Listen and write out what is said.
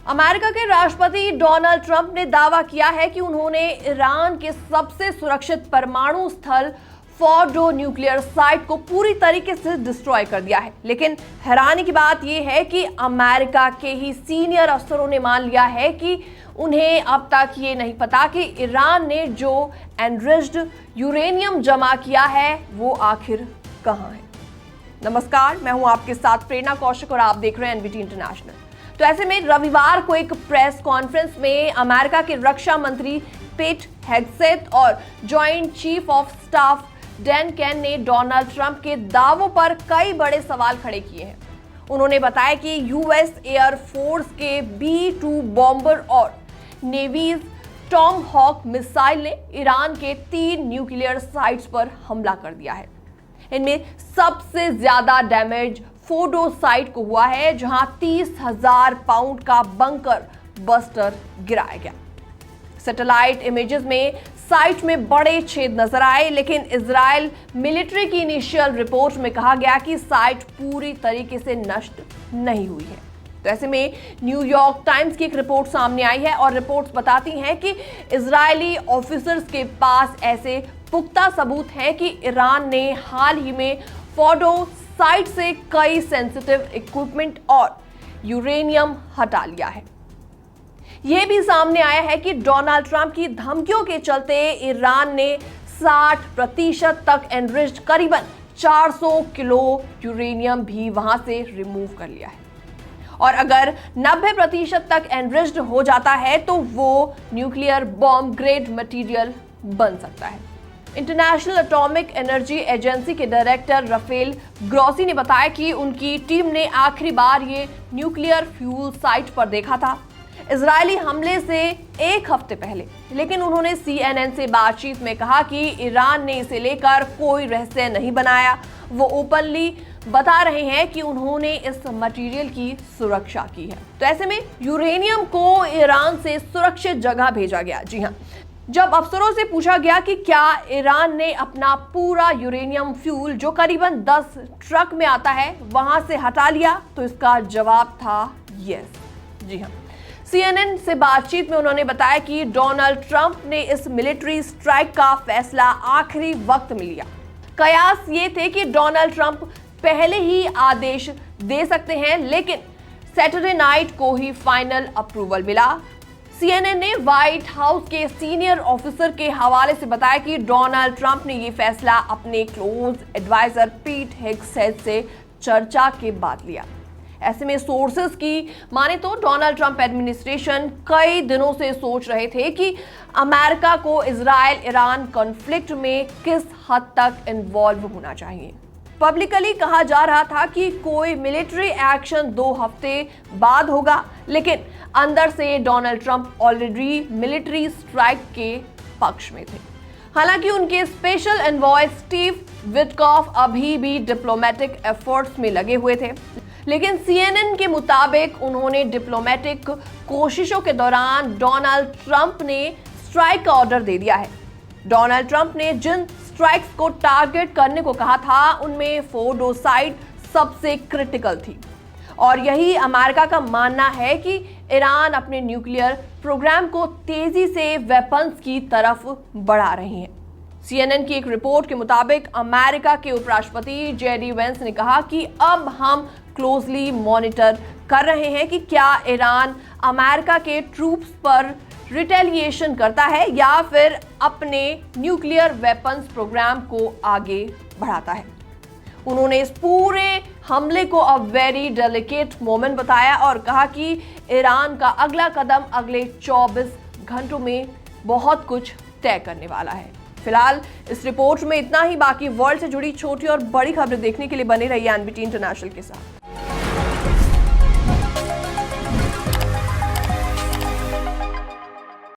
America के राष्ट्रपति Donald Trump ने दावा किया है कि उन्होंने ईरान के सबसे सुरक्षित परमाणु स्थल फोर्डो न्यूक्लियर साइट को पूरी तरीके से डिस्ट्रॉय कर दिया है। लेकिन हैरानी की बात यह है कि अमेरिका के ही सीनियर अफसरों ने मान लिया है कि उन्हें अब तक ये नहीं पता कि ईरान ने जो एनरिच्ड यूरेनियम जमा किया है वो आखिर कहां है। नमस्कार, मैं हूं आपके साथ प्रेरणा कौशिक और आप देख रहे हैं एनबीटी इंटरनेशनल। तो ऐसे में रविवार को एक प्रेस कॉन्फ्रेंस में अमेरिका के रक्षा मंत्री पेट हेग्सेथ और joint chief of staff Dan can ने डोनाल्ड ट्रंप के दावों पर कई बड़े सवाल खड़े किए हैं। उन्होंने बताया कि यूएस एयर फोर्स के B-2 बॉम्बर और नेवीज टॉम हॉक मिसाइल ने ईरान के 3 न्यूक्लियर साइट्स पर हमला कर दिया है। इनमें सबसे ज्यादा डैमेज फोर्डो साइट को हुआ है, जहां 30,000 पाउंड का बंकर बस्टर गिराया गया। सैटेलाइट इमेजेस में साइट में बड़े छेद नजर आए, लेकिन इजराइल मिलिट्री की इनिशियल रिपोर्ट में कहा गया कि साइट पूरी तरीके से नष्ट नहीं हुई है। तो ऐसे में न्यूयॉर्क टाइम्स की एक रिपोर्ट सामने आई है और रिपोर्ट्स बताती हैं कि इजरायली ऑफिसर्स के पास ऐसे पुख्ता सबूत हैं कि ईरान ने हाल ही में फोर्डो साइट से कई सेंसिटिव इक्विपमेंट और यूरेनियम हटा लिया है। यह भी सामने आया है कि डोनाल्ड ट्रंप की धमकियों के चलते ईरान ने 60% तक एनरिच्ड करीबन 400 किलो यूरेनियम भी वहां से रिमूव कर लिया है। और अगर 90% तक एनरिच्ड हो जाता है तो वो न्यूक्लियर बॉम्ब ग्रेड मटेरियल बन सकता है। इंटरनेशनल एटॉमिक एनर्जी एजेंसी के डायरेक्टर राफेल ग्रॉसी ने बताया कि उनकी टीम ने आखिरी बार ये न्यूक्लियर फ्यूल साइट पर देखा था इजरायली हमले से एक हफ्ते पहले। लेकिन उन्होंने CNN से बातचीत में कहा कि ईरान ने इसे लेकर कोई रहस्य नहीं बनाया। वो ओपनली बता रहे हैं कि उन्होंने इस मटेरियल की सुरक्षा की है। तो ऐसे में यूरेनियम को ईरान से सुरक्षित जगह भेजा गया। जी हाँ, जब अफसरों से पूछा गया कि क्या ईरान ने अपना पूरा यूरेनियम फ्यूल जो करीबन 10 ट्रक में आता है वहां से हटा लिया, तो इसका जवाब था यस। जी हाँ, CNN से बातचीत में उन्होंने बताया कि डोनाल्ड ट्रंप ने इस मिलिट्री स्ट्राइक का फैसला आखिरी वक्त में लिया। कयास ये थे कि डोनाल्ड ट्रंप पहले ही आदेश दे सकते हैं, लेकिन सैटरडे नाइट को ही फाइनल अप्रूवल मिला। CNN ने व्हाइट हाउस के सीनियर ऑफिसर के हवाले से बताया कि डोनाल्ड ट्रंप ने यह फैसला अपने क्लोज एडवाइजर पीट हेग्सेथ से चर्चा के बाद लिया। ऐसे में सोर्सेस की माने तो डोनाल्ड ट्रंप एडमिनिस्ट्रेशन कई दिनों से सोच रहे थे कि अमेरिका को इजराइल ईरान कॉन्फ्लिक्ट में किस हद तक इन्वॉल्व होना चाहिए। पब्लिकली कहा जा रहा था कि कोई मिलिट्री एक्शन 2 हफ्ते बाद होगा, लेकिन अंदर से Donald Trump already military strike के पक्ष में थे। हालांकि उनके स्पेशल एनवॉय स्टीव विटकॉफ अभी भी डिप्लोमेटिक एफर्ट्स में लगे हुए थे, लेकिन CNN के मुताबिक उन्होंने डिप्लोमेटिक कोशिशों के दौरान डोनाल्ड ट्रंप ने स्ट्राइक का ऑर्डर दे दिया है। डोनाल्ड ट्रंप ने जिन स्ट्राइक्स को टारगेट करने को कहा था उनमें फोर्डो साइट सबसे क्रिटिकल थी, और यही अमेरिका का मानना है कि ईरान अपने न्यूक्लियर प्रोग्राम को तेजी से वेपन्स की तरफ बढ़ा रही है। CNN की एक रिपोर्ट के मुताबिक अमेरिका के उपराष्ट्रपति जेडी वेंस ने कहा कि अब हम क्लोजली मॉनिटर कर रहे हैं कि क्या ईरान अमेरिका के ट्रूप्स पर रिटेलिएशन करता है या फिर अपने न्यूक्लियर वेपन्स प्रोग्राम को आगे बढ़ाता है। उन्होंने इस पूरे हमले को अ वेरी डेलिकेट मोमेंट बताया और कहा कि ईरान का अगला कदम अगले 24 घंटों में बहुत कुछ तय करने वाला है। फिलहाल इस रिपोर्ट में इतना ही। बाकी वर्ल्ड से जुड़ी छोटी और बड़ी खबरें देखने के लिए बने रहिए एनबीटी इंटरनेशनल के साथ।